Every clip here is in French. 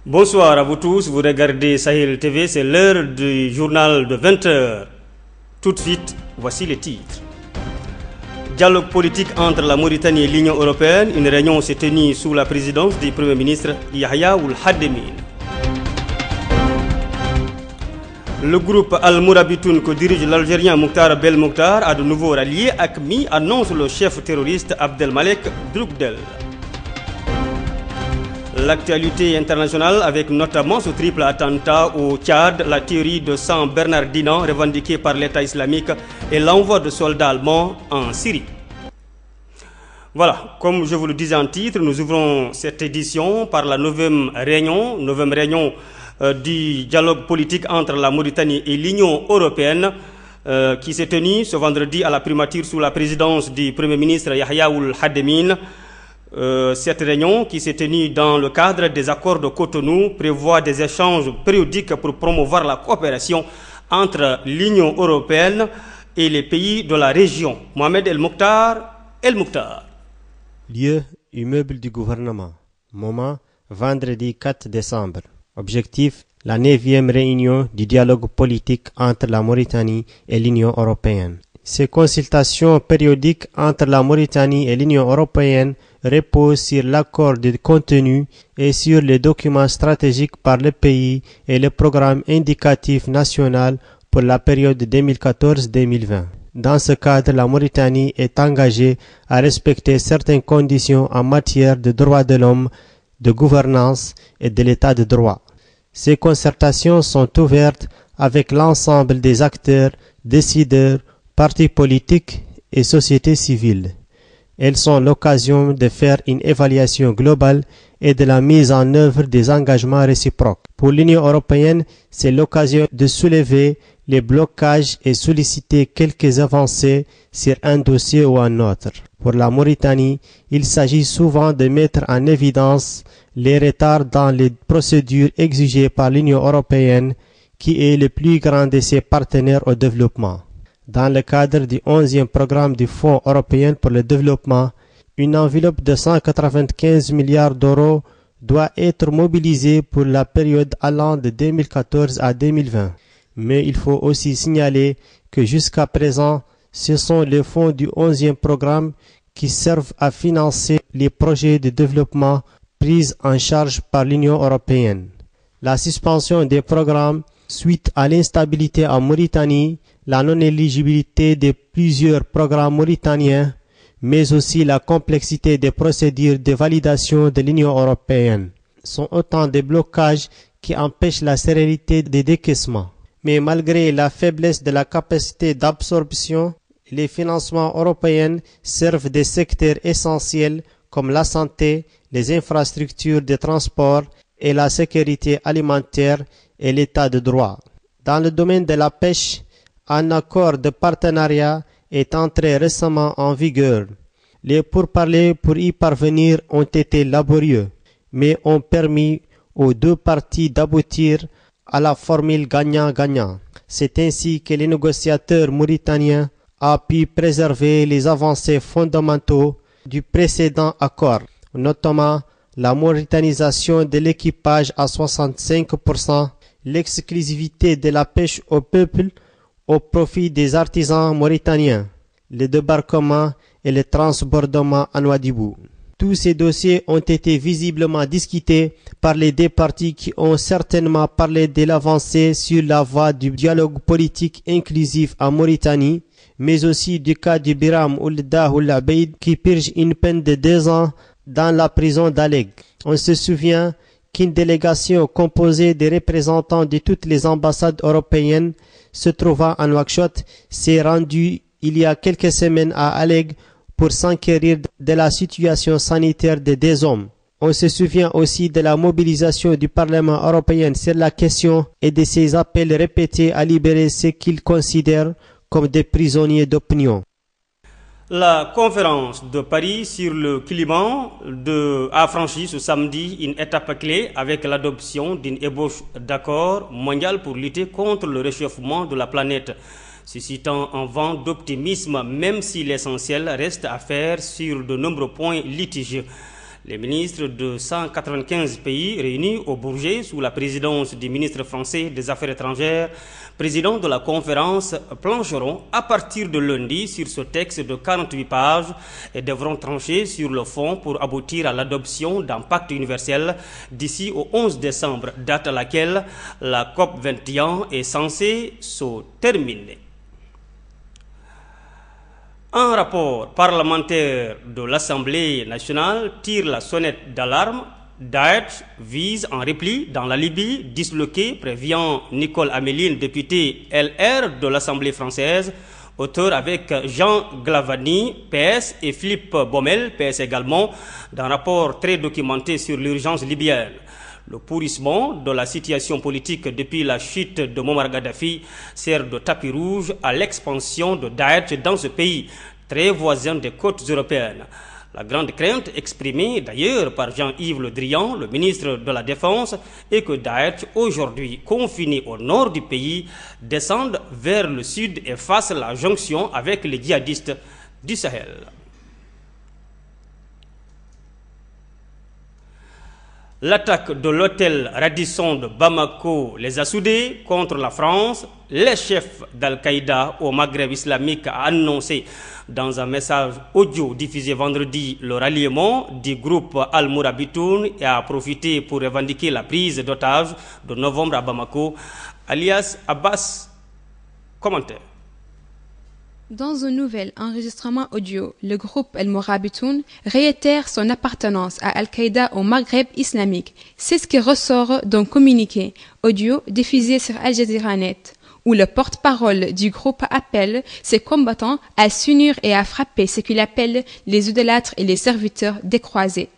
Bonsoir à vous tous, vous regardez Sahel TV, c'est l'heure du journal de 20h. Tout de suite, voici les titres. Dialogue politique entre la Mauritanie et l'Union européenne, une réunion s'est tenue sous la présidence du Premier ministre Yahya Ould Hademine. Le groupe Al-Mourabitoun que dirige l'Algérien Mokhtar Belmokhtar a de nouveau rallié AQMI, annonce le chef terroriste Abdelmalek Droukdel. L'actualité internationale avec notamment ce triple attentat au Tchad, la théorie de San Bernardino revendiquée par l'État islamique et l'envoi de soldats allemands en Syrie. Voilà, comme je vous le disais en titre, nous ouvrons cette édition par la neuvième réunion du dialogue politique entre la Mauritanie et l'Union européenne qui s'est tenue ce vendredi à la primature sous la présidence du Premier ministre Yahya Ould Hademine. Cette réunion qui s'est tenue dans le cadre des accords de Cotonou prévoit des échanges périodiques pour promouvoir la coopération entre l'Union européenne et les pays de la région. Mohamed El Mokhtar. Lieu, immeuble du gouvernement. Moment, vendredi 4 décembre. Objectif, la 9e réunion du dialogue politique entre la Mauritanie et l'Union européenne. Ces consultations périodiques entre la Mauritanie et l'Union européenne reposent sur l'accord de contenu et sur les documents stratégiques par le pays et le programme indicatif national pour la période 2014-2020. Dans ce cadre, la Mauritanie est engagée à respecter certaines conditions en matière de droits de l'homme, de gouvernance et de l'état de droit. Ces concertations sont ouvertes avec l'ensemble des acteurs, décideurs, partis politiques et sociétés civiles. Elles sont l'occasion de faire une évaluation globale et de la mise en œuvre des engagements réciproques. Pour l'Union européenne, c'est l'occasion de soulever les blocages et solliciter quelques avancées sur un dossier ou un autre. Pour la Mauritanie, il s'agit souvent de mettre en évidence les retards dans les procédures exigées par l'Union européenne, qui est le plus grand de ses partenaires au développement. Dans le cadre du 11e programme du Fonds européen pour le développement, une enveloppe de 195 milliards d'euros doit être mobilisée pour la période allant de 2014 à 2020. Mais il faut aussi signaler que jusqu'à présent, ce sont les fonds du 11e programme qui servent à financer les projets de développement pris en charge par l'Union européenne. La suspension des programmes suite à l'instabilité en Mauritanie, la non-éligibilité de plusieurs programmes mauritaniens, mais aussi la complexité des procédures de validation de l'Union européenne, sont autant de blocages qui empêchent la sérénité des décaissements. Mais malgré la faiblesse de la capacité d'absorption, les financements européens servent des secteurs essentiels comme la santé, les infrastructures de transport et la sécurité alimentaire et l'état de droit. Dans le domaine de la pêche, un accord de partenariat est entré récemment en vigueur. Les pourparlers pour y parvenir ont été laborieux, mais ont permis aux deux parties d'aboutir à la formule gagnant-gagnant. C'est ainsi que les négociateurs mauritaniens ont pu préserver les avancées fondamentaux du précédent accord, notamment la mauritanisation de l'équipage à 65%, l'exclusivité de la pêche au peuple au profit des artisans mauritaniens, le débarquement et le transbordement à Nouadhibou. Tous ces dossiers ont été visiblement discutés par les deux parties qui ont certainement parlé de l'avancée sur la voie du dialogue politique inclusif en Mauritanie, mais aussi du cas du Biram Ould Abeid qui purge une peine de 2 ans dans la prison d'Aleg. On se souvient qu'une délégation composée des représentants de toutes les ambassades européennes se trouvant à Nouakchott s'est rendue il y a quelques semaines à Aleg pour s'enquérir de la situation sanitaire des 2 hommes. On se souvient aussi de la mobilisation du Parlement européen sur la question et de ses appels répétés à libérer ceux qu'il considère comme des prisonniers d'opinion. La conférence de Paris sur le climat a franchi ce samedi une étape clé avec l'adoption d'une ébauche d'accord mondial pour lutter contre le réchauffement de la planète, suscitant un vent d'optimisme même si l'essentiel reste à faire sur de nombreux points litigieux. Les ministres de 195 pays réunis au Bourget sous la présidence du ministre français des Affaires étrangères, président de la conférence, plancheront à partir de lundi sur ce texte de 48 pages et devront trancher sur le fond pour aboutir à l'adoption d'un pacte universel d'ici au 11 décembre, date à laquelle la COP21 est censée se terminer. Un rapport parlementaire de l'Assemblée nationale tire la sonnette d'alarme. Daesh vise en repli dans la Libye disloquée, prévient Nicole Améline, députée LR de l'Assemblée française, auteur avec Jean Glavani, PS, et Philippe Baumel, PS également, d'un rapport très documenté sur l'urgence libyenne. Le pourrissement de la situation politique depuis la chute de Muammar Kadhafi sert de tapis rouge à l'expansion de Daesh dans ce pays, très voisin des côtes européennes. La grande crainte exprimée d'ailleurs par Jean-Yves Le Drian, le ministre de la Défense, est que Daesh, aujourd'hui confiné au nord du pays, descende vers le sud et fasse la jonction avec les djihadistes du Sahel. L'attaque de l'hôtel Radisson de Bamako les a soudés contre la France. Le chef d'Al-Qaïda au Maghreb islamique a annoncé dans un message audio diffusé vendredi le ralliement du groupe Al-Mourabitoun et a profité pour revendiquer la prise d'otages de novembre à Bamako. Alias Abbas, commentaire. Dans un nouvel enregistrement audio, le groupe Al-Mourabitoun réitère son appartenance à Al-Qaïda au Maghreb islamique. C'est ce qui ressort d'un communiqué audio diffusé sur Al Jazeera Net, où le porte-parole du groupe appelle ses combattants à s'unir et à frapper ce qu'il appelle les idolâtres et les serviteurs des croisés.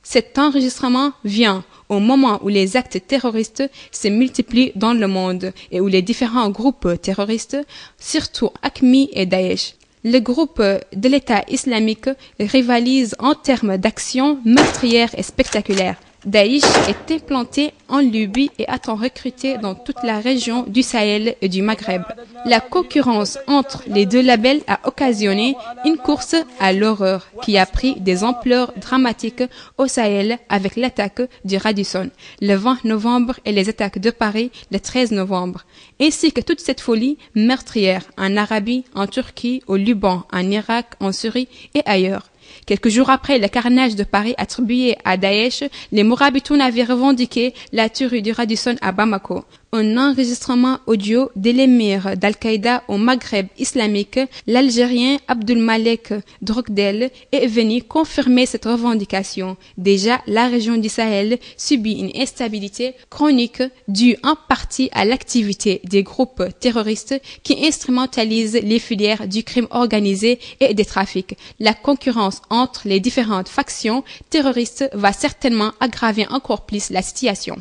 Cet enregistrement vient au moment où les actes terroristes se multiplient dans le monde et où les différents groupes terroristes, surtout AQMI et Daesh, le groupe de l'État islamique, rivalise en termes d'actions meurtrières et spectaculaires. Daesh est implanté en Libye et attend recruter dans toute la région du Sahel et du Maghreb. La concurrence entre les deux labels a occasionné une course à l'horreur qui a pris des ampleurs dramatiques au Sahel avec l'attaque du Radisson le 20 novembre et les attaques de Paris le 13 novembre, ainsi que toute cette folie meurtrière en Arabie, en Turquie, au Liban, en Irak, en Syrie et ailleurs. Quelques jours après le carnage de Paris attribué à Daesh, les Mourabitoun avaient revendiqué la tuerie du Radisson à Bamako. Un enregistrement audio de l'émir d'Al-Qaïda au Maghreb islamique, l'Algérien Abdulmalek Drogdel, est venu confirmer cette revendication. Déjà, la région du Sahel subit une instabilité chronique due en partie à l'activité des groupes terroristes qui instrumentalisent les filières du crime organisé et des trafics. La concurrence entre les différentes factions terroristes va certainement aggraver encore plus la situation.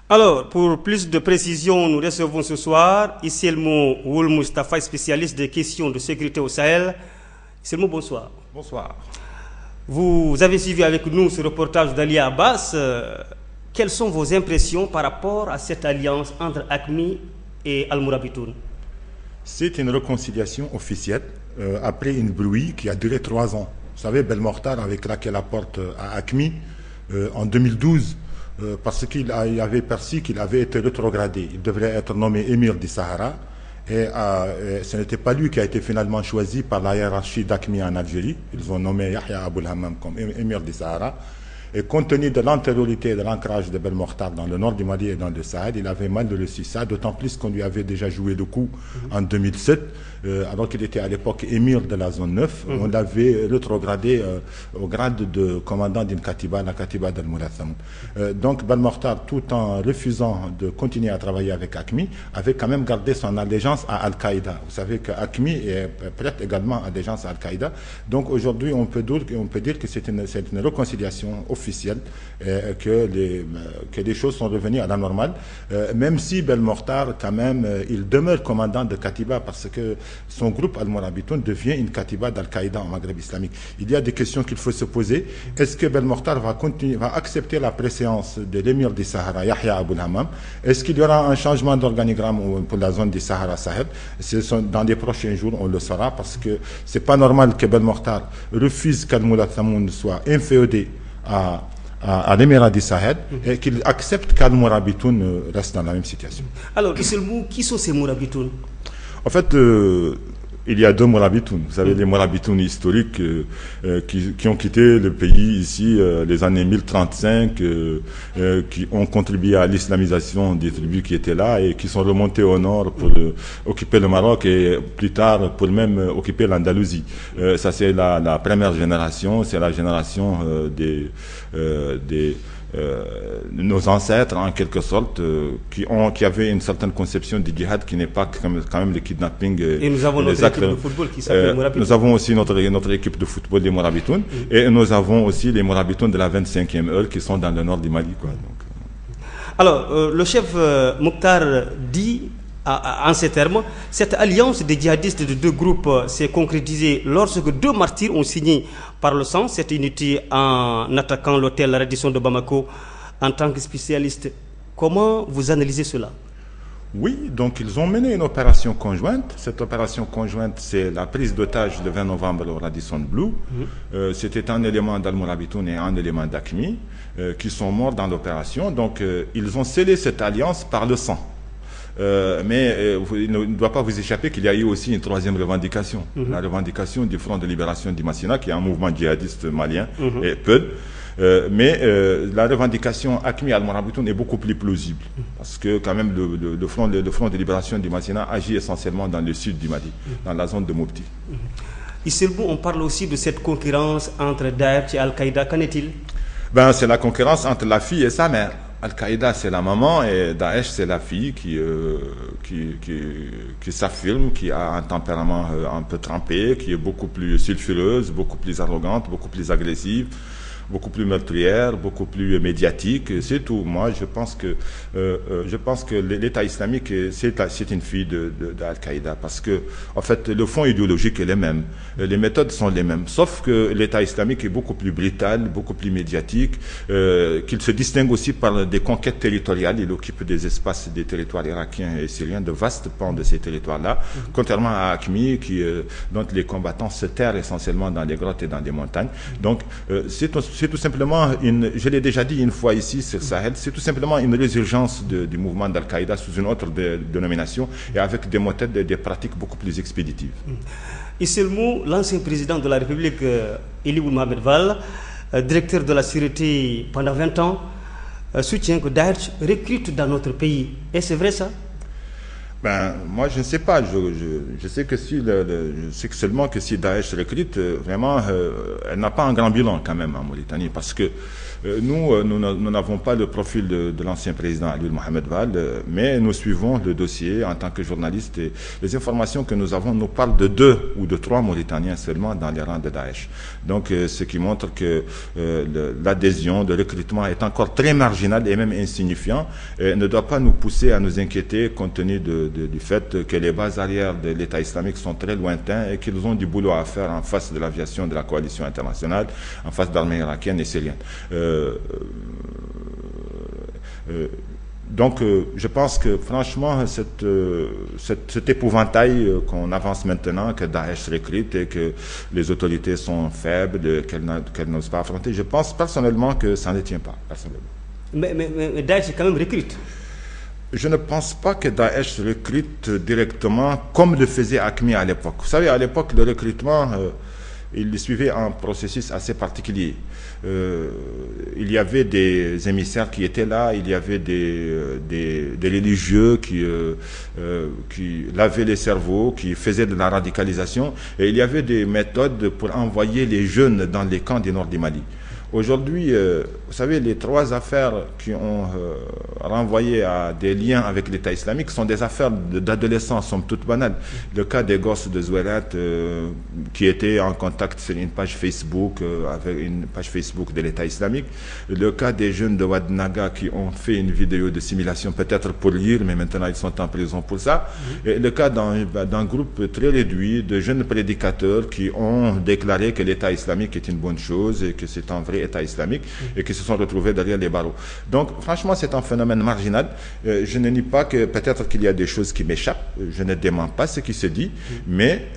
Alors, pour plus de précision, nous recevons ce soir Isselmo Woul Mustafa, spécialiste des questions de sécurité au Sahel. Isselmo, bonsoir. Bonsoir. Vous avez suivi avec nous ce reportage d'Ali Abbas. Quelles sont vos impressions par rapport à cette alliance entre AQMI et Al-Mourabitoun? C'est une réconciliation officielle après une bruit qui a duré 3 ans. Vous savez, Belmokhtar avait craqué la porte à AQMI en 2012. Parce qu'il avait perçu qu'il avait été rétrogradé. Il devrait être nommé émir du Sahara. Et ce n'était pas lui qui a été finalement choisi par la hiérarchie d'AQMI en Algérie. Ils ont nommé Yahya Aboul Hammam comme émir du Sahara. Et compte tenu de l'antériorité et de l'ancrage de Belmokhtar dans le nord du Mali et dans le Sahel, il avait mal reçu ça, d'autant plus qu'on lui avait déjà joué le coup en 2007, alors qu'il était à l'époque émir de la zone 9. On l'avait rétrogradé au grade de commandant d'une katiba, la katiba d'Al-Mourabitoun. Donc Belmokhtar, tout en refusant de continuer à travailler avec AQMI, avait quand même gardé son allégeance à Al-Qaïda. Vous savez que AQMI prête également allégeance à Al-Qaïda. Donc aujourd'hui, on peut dire que c'est une réconciliation officielle, que les choses sont revenues à la normale, même si Belmokhtar, quand même, il demeure commandant de Katiba parce que son groupe Al-Mourabitoun devient une Katiba d'Al-Qaïda au Maghreb islamique. Il y a des questions qu'il faut se poser. Est-ce que Belmokhtar va accepter la préséance de l'émir du Sahara, Yahya Aboul Hammam? Est-ce qu'il y aura un changement d'organigramme pour la zone du Sahara-Sahel? Dans les prochains jours, on le saura, parce que c'est pas normal que Belmokhtar refuse qu'Al-Mourabitoun soit inféodé à l'émirat du Sahel et qu'il accepte qu'Al-Mourabitoun reste dans la même situation. Alors, Isselmou, qui sont ces Mourabitoun? En fait, il y a deux Mourabitoun. Vous savez, les Mourabitoun historiques qui ont quitté le pays ici les années 1035, qui ont contribué à l'islamisation des tribus qui étaient là et qui sont remontés au nord pour occuper le Maroc et plus tard pour même occuper l'Andalousie. Ça, c'est la première génération, c'est la génération nos ancêtres en quelque sorte qui avaient une certaine conception du djihad qui n'est pas quand même le kidnapping et nous avons notre équipe de football qui s'appelle Mourabitoun. Nous avons aussi notre équipe de football des Mourabitoun et nous avons aussi les Mourabitoun de la 25e heure qui sont dans le nord du Mali, quoi. Donc, alors le chef Mokhtar dit en ces termes, cette alliance des djihadistes de deux groupes s'est concrétisée lorsque deux martyrs ont signé par le sang cette unité en attaquant l'hôtel Radisson de Bamako. En tant que spécialiste, comment vous analysez cela? Oui, donc ils ont mené une opération conjointe. Cette opération conjointe, c'est la prise d'otage le 20 novembre au Radisson Blu. C'était un élément d'Al-Mourabitoun et un élément d'Aqmi qui sont morts dans l'opération. Donc ils ont scellé cette alliance par le sang. Mais il ne doit pas vous échapper qu'il y a eu aussi une troisième revendication, la revendication du Front de Libération du Massina, qui est un mouvement djihadiste malien et peu. Mais la revendication Aqmi Al-Mourabitoun est beaucoup plus plausible, parce que quand même le Front de Libération du Massina agit essentiellement dans le sud du Mali, dans la zone de Mopti. Isselmou, on parle aussi de cette concurrence entre Daesh et Al-Qaïda. Qu'en est-il? Ben, c'est la concurrence entre la fille et sa mère. Al-Qaïda, c'est la maman et Daesh, c'est la fille qui s'affirme, qui a un tempérament un peu trempé, qui est beaucoup plus sulfureuse, beaucoup plus arrogante, beaucoup plus agressive, beaucoup plus meurtrière, beaucoup plus médiatique. C'est tout. Moi, je pense que l'État islamique, c'est une fille d'Al-Qaïda, parce que, en fait, le fond idéologique est le même. Les méthodes sont les mêmes. Sauf que l'État islamique est beaucoup plus brutal, beaucoup plus médiatique, qu'il se distingue aussi par des conquêtes territoriales. Il occupe des espaces des territoires irakiens et syriens, de vastes pans de ces territoires-là, contrairement à Aqmi, dont les combattants se terrent essentiellement dans les grottes et dans les montagnes. Donc, c'est tout simplement je l'ai déjà dit une fois ici sur Sahel, c'est tout simplement une résurgence du mouvement d'Al-Qaïda sous une autre dénomination et avec des méthodes et des pratiques beaucoup plus expéditives. Isselmou, l'ancien président de la République, Elie Mohamed Vall, directeur de la sécurité pendant 20 ans, soutient que Daesh recrute dans notre pays. Et c'est vrai ça? Ben, moi, je ne sais pas. Je sais que je sais seulement que si Daesh recrute, vraiment, elle n'a pas un grand bilan quand même en Mauritanie, parce que nous n'avons pas le profil de l'ancien président Elie Mohamed Vall, mais nous suivons le dossier en tant que journalistes et les informations que nous avons nous parlent de 2 ou de 3 Mauritaniens seulement dans les rangs de Daesh. Donc, ce qui montre que l'adhésion, le recrutement est encore très marginal et même insignifiant, et ne doit pas nous pousser à nous inquiéter compte tenu du fait que les bases arrières de l'État islamique sont très lointains et qu'ils ont du boulot à faire en face de l'aviation de la coalition internationale, en face d'armées irakiennes et syriennes. Donc, je pense que franchement, cet épouvantail qu'on avance maintenant, que Daesh recrute et que les autorités sont faibles, qu'elles n'osent pas affronter, je pense personnellement que ça ne tient pas. Personnellement. Mais Daesh quand même recrute. Je ne pense pas que Daesh recrute directement comme le faisait Aqmi à l'époque. Vous savez, à l'époque, le recrutement, il suivait un processus assez particulier. Il y avait des émissaires qui étaient là, il y avait des religieux qui lavaient les cerveaux, qui faisaient de la radicalisation, et il y avait des méthodes pour envoyer les jeunes dans les camps du nord du Mali. Aujourd'hui, vous savez, les 3 affaires qui ont renvoyé à des liens avec l'État islamique sont des affaires d'adolescents, somme toute banales. Le cas des gosses de Zouerat qui étaient en contact sur une page Facebook, avec une page Facebook de l'État islamique. Le cas des jeunes de Ouadnaga qui ont fait une vidéo de simulation peut-être pour lire, mais maintenant ils sont en prison pour ça. Et le cas d'un groupe très réduit de jeunes prédicateurs qui ont déclaré que l'État islamique est une bonne chose et que c'est un vrai État islamique et que se sont retrouvés derrière les barreaux. Donc, franchement, c'est un phénomène marginal. Je ne nie pas que peut-être qu'il y a des choses qui m'échappent. Je ne dément pas ce qui se dit. Mais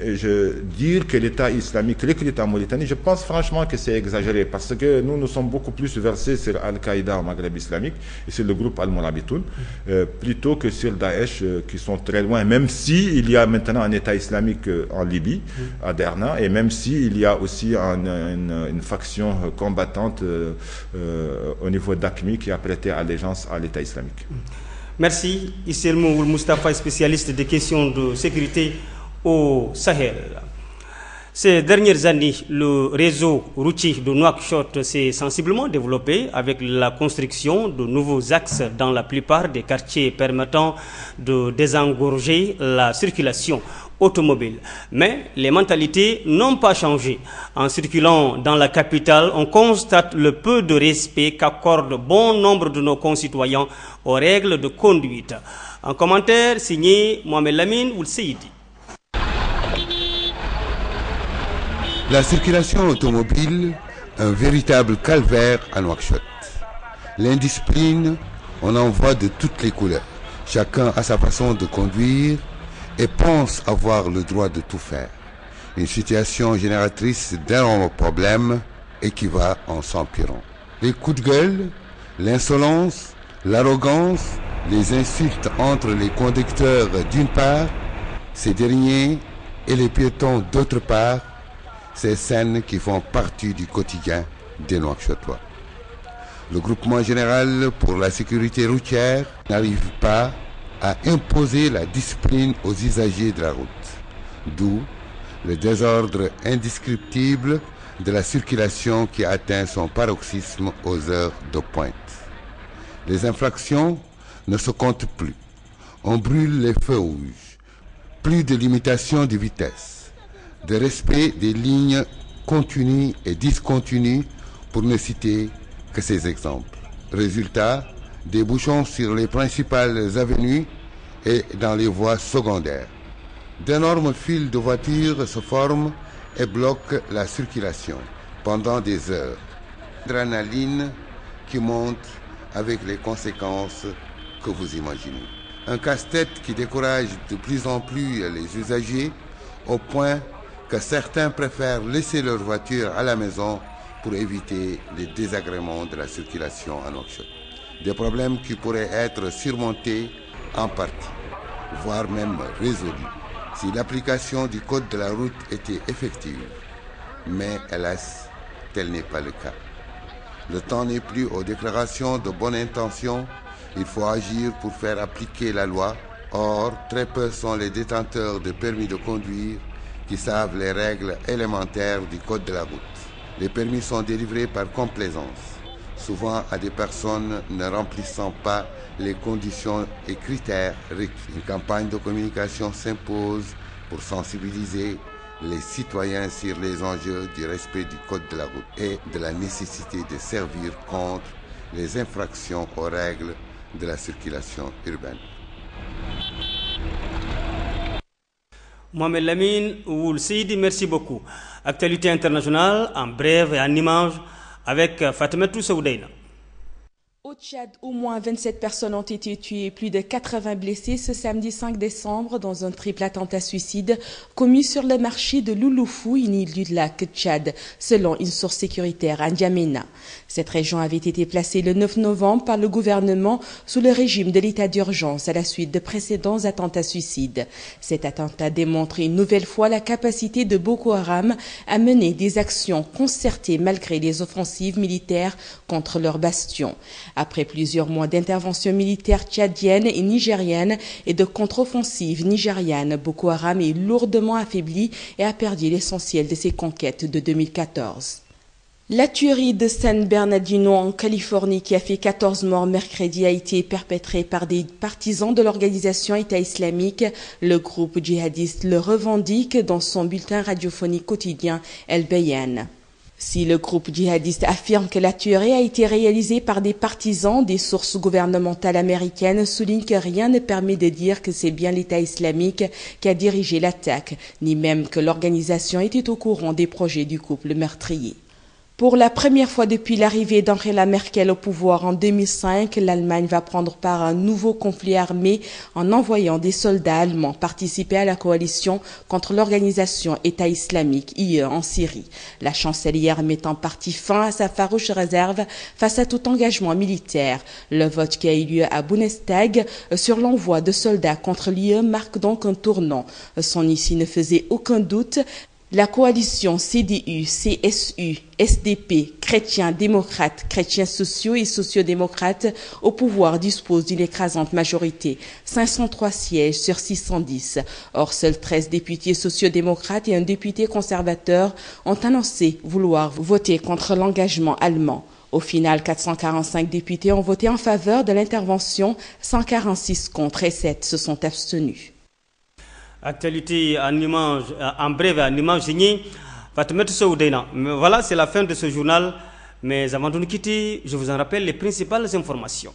dire que l'État islamique recrute en Mauritanie, je pense franchement que c'est exagéré. Parce que nous sommes beaucoup plus versés sur Al-Qaïda au Maghreb islamique et sur le groupe Al-Morabitoun, plutôt que sur Daesh, qui sont très loin, même s'il y a maintenant un État islamique en Libye, à Derna, et même s'il y a aussi une faction combattante au niveau d'AQMI qui a prêté allégeance à l'État islamique. Merci. Isselmou Moustapha, spécialiste des questions de sécurité au Sahel. Ces dernières années, le réseau routier de Nouakchott s'est sensiblement développé avec la construction de nouveaux axes dans la plupart des quartiers permettant de désengorger la circulation automobile. Mais les mentalités n'ont pas changé. En circulant dans la capitale, on constate le peu de respect qu'accorde bon nombre de nos concitoyens aux règles de conduite. Un commentaire signé Mohamed Lamine Oulseidi. La circulation automobile, un véritable calvaire à Nouakchott. L'indiscipline, on en voit de toutes les couleurs. Chacun a sa façon de conduire et pense avoir le droit de tout faire. Une situation génératrice d'énormes problèmes et qui va en s'empirant. Les coups de gueule, l'insolence, l'arrogance, les insultes entre les conducteurs d'une part, ces derniers et les piétons d'autre part, ces scènes qui font partie du quotidien des Nouakchottois. Le groupement général pour la sécurité routière n'arrive pas à imposer la discipline aux usagers de la route, d'où le désordre indescriptible de la circulation qui atteint son paroxysme aux heures de pointe. Les infractions ne se comptent plus. On brûle les feux rouges, plus de limitation de vitesse, de respect des lignes continues et discontinues, pour ne citer que ces exemples. Résultat, des bouchons sur les principales avenues et dans les voies secondaires. D'énormes files de voitures se forment et bloquent la circulation pendant des heures. L'adrénaline qui monte avec les conséquences que vous imaginez. Un casse-tête qui décourage de plus en plus les usagers au point que certains préfèrent laisser leur voiture à la maison pour éviter les désagréments de la circulation à Nouakchott. Des problèmes qui pourraient être surmontés en partie, voire même résolus, si l'application du code de la route était effective. Mais hélas, tel n'est pas le cas. Le temps n'est plus aux déclarations de bonne intention, il faut agir pour faire appliquer la loi. Or, très peu sont les détenteurs de permis de conduire qui savent les règles élémentaires du code de la route. Les permis sont délivrés par complaisance, souvent à des personnes ne remplissant pas les conditions et critères requis. Une campagne de communication s'impose pour sensibiliser les citoyens sur les enjeux du respect du code de la route et de la nécessité de servir contre les infractions aux règles de la circulation urbaine. Mohamed Lamine Oulseidi, merci beaucoup. Actualité internationale en brève et en images avec Fatimatou Saoudaina. Au Tchad, au moins 27 personnes ont été tuées et plus de 80 blessés ce samedi 5 décembre dans un triple attentat suicide commis sur le marché de Louloufou, une île du lac Tchad, selon une source sécuritaire à N'Djamena. Cette région avait été placée le 9 novembre par le gouvernement sous le régime de l'état d'urgence à la suite de précédents attentats suicides. Cet attentat démontre une nouvelle fois la capacité de Boko Haram à mener des actions concertées malgré les offensives militaires contre leurs bastions. Après plusieurs mois d'intervention militaire tchadienne et nigérienne et de contre-offensive nigériane, Boko Haram est lourdement affaibli et a perdu l'essentiel de ses conquêtes de 2014. La tuerie de San Bernardino en Californie qui a fait 14 morts mercredi a été perpétrée par des partisans de l'organisation État islamique. Le groupe djihadiste le revendique dans son bulletin radiophonique quotidien El Bayan. Si le groupe djihadiste affirme que la tuerie a été réalisée par des partisans, des sources gouvernementales américaines soulignent que rien ne permet de dire que c'est bien l'État islamique qui a dirigé l'attaque, ni même que l'organisation était au courant des projets du couple meurtrier. Pour la première fois depuis l'arrivée d'Angela Merkel au pouvoir en 2005, l'Allemagne va prendre part à un nouveau conflit armé en envoyant des soldats allemands participer à la coalition contre l'organisation État islamique IE en Syrie. La chancelière met en partie fin à sa farouche réserve face à tout engagement militaire. Le vote qui a eu lieu à Bundestag sur l'envoi de soldats contre l'IE marque donc un tournant. Son issue ne faisait aucun doute. La coalition CDU, CSU, SDP, chrétiens démocrates, chrétiens sociaux et sociodémocrates au pouvoir dispose d'une écrasante majorité, 503 sièges sur 610. Or, seuls 13 députés sociodémocrates et un député conservateur ont annoncé vouloir voter contre l'engagement allemand. Au final, 445 députés ont voté en faveur de l'intervention, 146 contre et 7 se sont abstenus. Actualité en bref, en image signée Fatoumata Soudena. Voilà, c'est la fin de ce journal. Mais avant de nous quitter, je vous en rappelle les principales informations.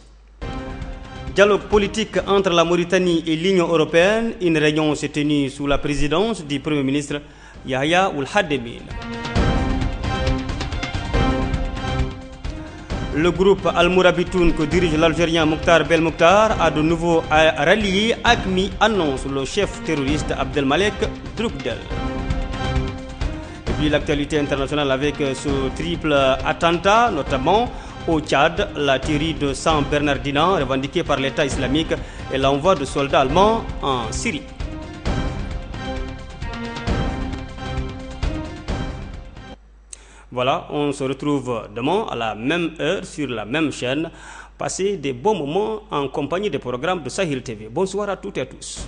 Dialogue politique entre la Mauritanie et l'Union européenne. Une réunion s'est tenue sous la présidence du Premier ministre Yahya Ould Hademine. Le groupe Al-Mourabitoun que dirige l'Algérien Mokhtar Belmokhtar a de nouveau rallié AQMI, annonce le chef terroriste Abdelmalek Droukdel. Et puis l'actualité internationale avec ce triple attentat, notamment au Tchad, la tuerie de 100 Bernardinans revendiquée par l'État islamique et l'envoi de soldats allemands en Syrie. Voilà, on se retrouve demain à la même heure sur la même chaîne. Passez des bons moments en compagnie des programmes de Sahel TV. Bonsoir à toutes et à tous.